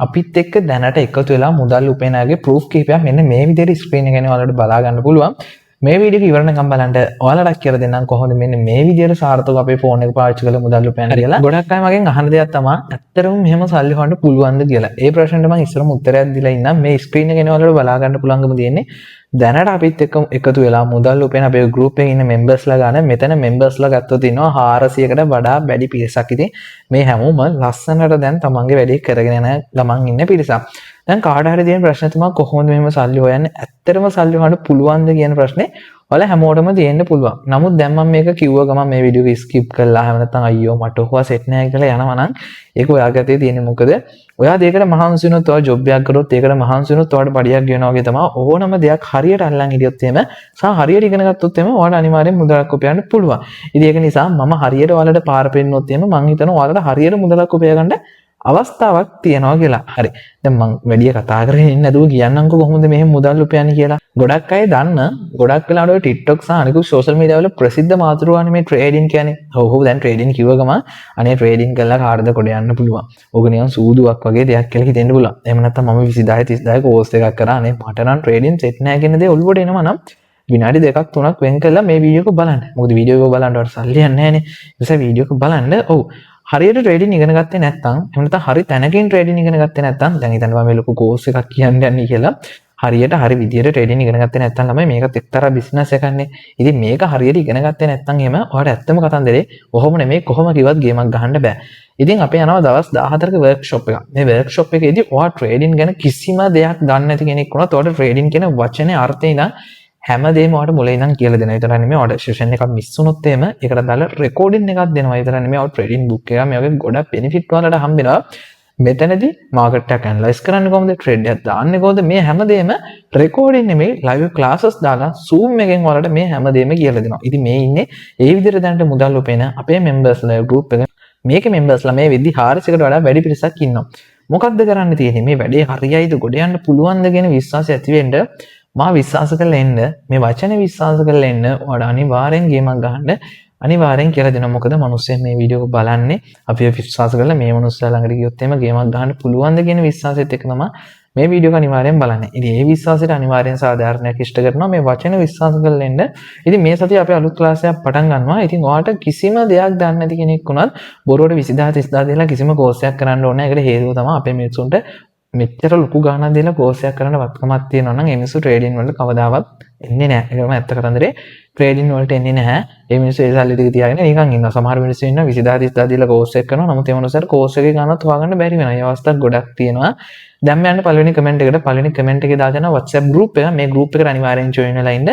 අපිත් එක්ක දැනට එකතු වෙලා මුදල් උපයන අයගේ ප්‍රූෆ් කිහිපයක් මෙන්න මේ විදිහට ස්ක්‍රීන් එකේ ඔයාලට බලා ගන්න පුළුවන්. මේ වීඩියෝ එක ඉවරනකම් බලන්න ඔයාලට කියලා දෙන්නම් කොහොමද මෙන්න මේ විදිහට සාර්ථකව අපේ ෆෝන් එක පාවිච්චි කරලා මුදල් උපයන්න කියලා. ගොඩක් අය මගෙන් අහන දෙයක් තමයි ඇත්තටම මෙහෙම සල්ලි හොයන්න පුළුවන්ද කියලා. ඒ ප්‍රශ්නෙට මම ඉස්සරම උත්තරයක් දීලා ඉන්නම්. මේ ස්ක්‍රීන් එකේ ඔයාලට බලා ගන්න පුළුවන්කම තියෙන්නේ දැනට අපිත් එක්ක එකතු වෙලා මුදල් උපයන අපේ ගෲප් එකේ ඉන්න මෙම්බර්ස්ලා ගන්න මෙතන මෙම්බර්ස්ලා ගත්තොත් ඉන්නවා 400කට වඩා වැඩි පිරිසක්. ඉතින් මේ හැමෝම ලස්සනට දැන් තමන්ගේ වැඩේ කරගෙන යන ගමන් ඉන්න පිරිසක්. දැන් කාට හරි තියෙන ප්‍රශ්න තමයි කොහොමද මෙහෙම සල්ලි හොයන්නේ? ඇත්තටම සල්ලි හොයන්න පුළුවන්ද කියන ප්‍රශ්නේ ඔයාලා හැමෝටම තියෙන්න පුළුවන්. නමුත් දැන් මම මේක කිව්ව ගමන් මේ වීඩියෝ එක ස්කිප් කළා හැම නැත්නම් අයියෝ මට ඔහුව සෙට් නැහැ කියලා යනවා නම් ඒක ඔයාගේ අතේ තියෙන්නේ. මොකද ඔයා දෙයකට මහන්සි වුණොත් ඔයා ජොබ් එකක් කරොත් ඒකට මහන්සි වුණොත් ඔයාට පඩියක් ගෙවනවා වගේ තමයි ඕනම දෙයක් හරියට අල්ලන් හිටියොත් එහෙම සහ හරියට ඉගෙන ගත්තොත් එහෙම ඔයාට අනිවාර්යෙන් මුදලක් උපයන්න පුළුවන්. ඉතින් ඒක නිසා මම හරියට ඔයාලට පාර පෙන්නනොත් එහෙම මම හිතනවා ඔයාලට හරියට මුදලක් උපය ගන්න අවස්ථාවක් තියෙනවා කියලා. හරි. දැන් මම වැඩි කතා කරගෙන ඉන්නේ නැතුව කියන්නම්කෝ කොහොමද මෙහෙම මුදල් උපයන්නේ කියලා. ගොඩක් අය දන්න ගොඩක් වෙලාවට ඔය TikTok සහ අනිකුත් social media වල ප්‍රසිද්ධ මාතෘකාවනේ මේ ට්‍රේඩින් කියන්නේ. ඔව් දැන් ට්‍රේඩින් කිව්ව ගමන් අනේ ට්‍රේඩින් කරලා කාටද කොට යන්න පුළුවන්. ඕක නිකන් සූදුවක් වගේ දෙයක් කියලා හිතෙන්න පුළුවන්. එහෙම නැත්නම් මම 20000 30000 කෝස් එකක් කරා. අනේ මට නම් ට්‍රේඩින් සෙට් නැහැ කියන දේ ඔළුවට එනවා නම් විනාඩි 2ක් 3ක් වෙන් කරලා මේ වීඩියෝ එක බලන්න. මොකද වීඩියෝ එක බලන්න වට සල්ලි යන්නේ නැහනේ. ඒ නිසා වීඩියෝ එක බලන්න. ඔව් හරියට ට්‍රේඩින් ඉගෙන ගත්තේ නැත්නම් එහෙම නැත්නම් හරි තැනකින් ට්‍රේඩින් ඉගෙන ගත්තේ නැත්නම් දැන් හිතන්න මේ ලොකු කෝස් එකක් කියන්න යන්නේ කියලා හරියට හරි විදියට ට්‍රේඩින් ඉගෙන ගත්තේ නැත්නම් ළමයි මේකත් එක්තරා බිස්නස් එකක්නේ. ඉතින් මේක හරියට ඉගෙන ගත්තේ නැත්නම් එහෙම ඔයාලට ඇත්තම කතන්දරේ කොහොම නෙමෙයි කොහොම කිව්වත් ගේමක් ගහන්න බෑ. ඉතින් අපි යනවා දවස් 14ක වර්ක්ෂොප් එකක්. මේ වර්ක්ෂොප් එකේදී ඔයා ට්‍රේඩින් ගැන කිසිම දෙයක් දන්නේ නැති කෙනෙක් වුණත් ඔයාලට ට්‍රේඩින් කියන වචනේ අර්ථය ඉඳන් හැමදේම ඔයාලට මුලින් ඉඳන් කියලා දෙනවා. විතරක් නෙමෙයි ඔයාලට සෙෂන් එකක් මිස් වුණොත් එහෙම ඒකට දාලා රෙකෝඩින් එකක් දෙනවා. විතරක් නෙමෙයි ඔයාලට ට්‍රේඩින් බුක් එකක් මේ වගේ ගොඩක් බෙනිෆිට් ඔයාලට හම්බෙනවා. මෙතනදී මාකට් එක ඇනලයිස් කරන්නේ කොහොමද? ට්‍රේඩ් එකක් දාන්නේ කොහොමද? මේ හැමදේම රෙකෝඩින් නෙමෙයි ලයිව් ක්ලාසස් දාලා Zoom එකෙන් ඔයාලට මේ හැමදේම කියලා දෙනවා. ඉතින් මේ ඉන්නේ ඒ විදිහට දැනට මුදල් උපයන අපේ මෙම්බර්ස්ලා ගෲප් එක. මේකේ මෙම්බර්ස්ලා මේ විදි 400කට වඩා වැඩි පිරිසක් ඉන්නවා. මොකක්ද කරන්න තියෙන්නේ? මේ වැඩේ හරියයිද ගොඩ යන්න පුළුවන්ද කියන විශ්වාසය ඇති වෙන්න මා විශ්වාස කරලා එන්න මේ වචනේ විශ්වාස කරලා එන්න ඔයාලා අනිවාර්යෙන් ගේමක් ගහන්න අනිවාර්යෙන් කියලා දෙනවා. මොකද මිනිස්සු මේ වීඩියෝ එක බලන්නේ අපිව විශ්වාස කරලා මේ මිනිස්සු ළඟට ගියොත් එහෙම ගේමක් ගහන්න පුළුවන්ද කියන විශ්වාසයත් එක්ක තමයි මේ වීඩියෝ එක අනිවාර්යෙන් බලන්නේ. ඉතින් මේ විශ්වාසයට අනිවාර්යෙන් සාධාරණයක් ඉෂ්ට කරනවා මේ වචනේ විශ්වාස කරලා එන්න. ඉතින් මේ සතියේ අපි අලුත් ක්ලාස් එකක් පටන් ගන්නවා. ඉතින් ඔයාලට කිසිම දෙයක් දන්නේ නැති කෙනෙක් වුණත් බොරුවට 20000 30000 දීලා කිසිම කෝස් එකක් කරන්න ඕනේ නැහැ. ඒකට හේතුව තමයි අපේ මිනිස්සුන්ට මෙච්චර ලොකු ගාණක් දීලා කෝස් එකක් කරන්න වත්කමක් තියෙනවා නම් ඒ මිනිස්සු ට්‍රේඩින් වලට කවදාවත් එන්නේ නැහැ. ඒකම ඇත්ත කතන්දරේ ට්‍රේඩින් වලට එන්නේ නැහැ. ඒ මිනිස්සු ඒ සල්ලි ටික තියාගෙන නිකන් ඉන්නවා. සමහර මිනිස්සු ඉන්නවා 20000 30000 දීලා කෝස් එකක් කරනවා. නමුත් ඒ මිනිස්සුන්ට කෝස් එකේ ගාණක් හොයාගන්න බැරි වෙනවා. ඒ අවස්ථා ගොඩක් තියෙනවා. දැන් මම යන්නේ පළවෙනි කමෙන්ට් එකට. පළවෙනි කමෙන්ට් එකේ දාගෙන WhatsApp group එක. මේ group එකට අනිවාර්යෙන් join වෙලා ඉන්න.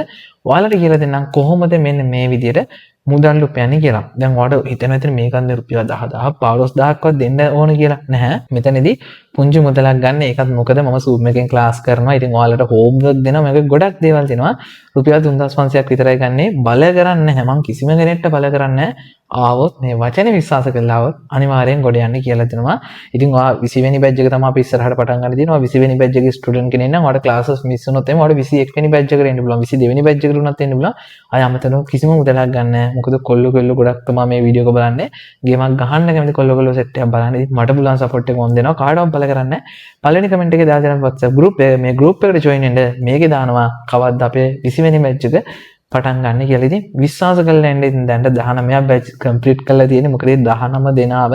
ඔයාලට කියලා දෙන්නම් කොහොමද මෙන්න මේ විදිහට මුදල් උපයන්නේ කියලා. දැන් ඔයාලට හිතෙන විතර මේකත් රුපියල් 10000 15000ක්වත් දෙන්න ඕන කියලා නැහැ. මෙතනදී පුංචි මුදලක් ගන්න. ඒකත් මොකද මම Zoom එකෙන් ක්ලාස් කරනවා. ඉතින් ඔයාලට homework දෙනවා. මේක ගොඩක් දේවල් දෙනවා. රුපියල් 3500ක් විතරයි ගන්නේ. බල කරන්නේ නැහැ. මම කිසිම කෙනෙක්ට බල කරන්නේ නැහැ. ආවොත් මේ වචනේ විශ්වාස කළා આવොත් අනිවාර්යෙන් ගොඩ යන්න කියලා දෙනවා. ඉතින් ඔයා 20 වෙනි බැච් එක තමයි අපි ඉස්සරහට පටන් ගන්න තියෙනවා. 20 වෙනි බැච් එකේ ස්ටුඩන්ට් කෙනෙක් නම් ඔයාලට ක්ලාසස් මිස් වුණොත් එimhe ඔයාලට 21 වෙනි බැච් එකට එන්න පුළුවන්. 22 වෙනි බැච් එකට උනත් එන්න පුළුවන්. ආය අමතන කිසිම මුදලක් ගන්න නැහැ. මොකද කොල්ලෝ ගොඩක් තමයි මේ වීඩියෝ එක බලන්නේ. ගේමක් ගහන්න කැමති කොල්ලෝ සෙට් එකක් බලන්න. ඉතින් මට පුළුවන් සපෝට් එක ඕන දෙනවා. කාටවත් බල කරන්නේ නැහැ. පළවෙනි කමෙන්ට් එකේ දාලා දෙන WhatsApp group එක මේ group එකට join වෙන්න. මේකේ දානවා කවද්ද අපේ 20 වෙනි බැච් එක පටන් ගන්න කියලා. ඉතින් විශ්වාස කරලා ඉන්න. ඉතින් දැන් 19ක් බැච් කම්ප්ලීට් කරලා තියෙන්නේ. මොකද 19 දෙනාව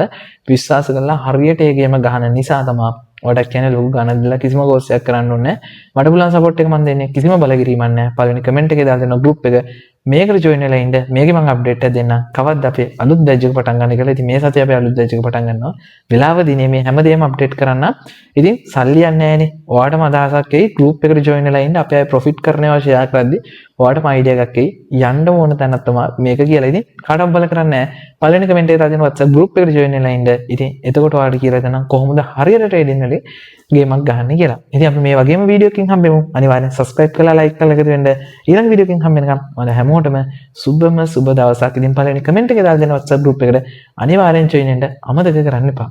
විශ්වාස කරලා හරියට ඒ ගේම ගහන නිසා තමයි ඔයාලට කියන්නේ ලොකු ගණන් දීලා කිසිම කෝස් එකක් කරන්න ඕනේ නැහැ. මට පුළුවන් සපෝට් එක මම දෙන්නේ. කිසිම බලකිරීමක් නැහැ. පළවෙනි කමෙන්ට් එකේ දාලා දෙන group එක මේකට join වෙලා ඉන්න. මේකේ මම අප්ඩේට් එක දෙන්න. කවද්ද අපේ අලුත් බැච් එක පටන් ගන්න කියලා. ඉතින් මේ සතියේ අපි අලුත් බැච් එක පටන් ගන්නවා. වෙලාව දිනේ මේ හැමදේම අප්ඩේට් කරන්න. ඉතින් සල්ලි යන්නේ නැහනේ. ඔයාටම අදහසක් එයි group එකට join වෙලා ඉන්න. අපි ආයේ profit කරනවා share කරද්දි ඔයාටම idea එකක් එයි. යන්න ඕන තැනක් තමයි මේක කියලා. ඉතින් කාටවත් බල කරන්නේ නැහැ. පළවෙනි කමෙන්ට් එකේ දාලා දෙන WhatsApp group එකට join වෙලා ඉන්න. ඉතින් එතකොට ඔයාලට කියලා දෙනවා කොහොමද හරියට ට්‍රේඩින් වලේ ගේමක් ගහන්න කියලා. ඉතින් අපි මේ වගේම වීඩියෝ එකකින් හම්බෙමු. අනිවාර්යෙන් subscribe කරලා like කරලා එකතු වෙන්න. ඊළඟ වීඩියෝ එකකින් හම්බෙනකම් ඔයාලා හැමෝටම සුබම සුබ දවසක්. ඉතින් පළවෙනි කමෙන්ට් එකේ දාලා දෙන WhatsApp group එකට අනිවාර්යෙන් join වෙන්න අමතක කරන්න එපා.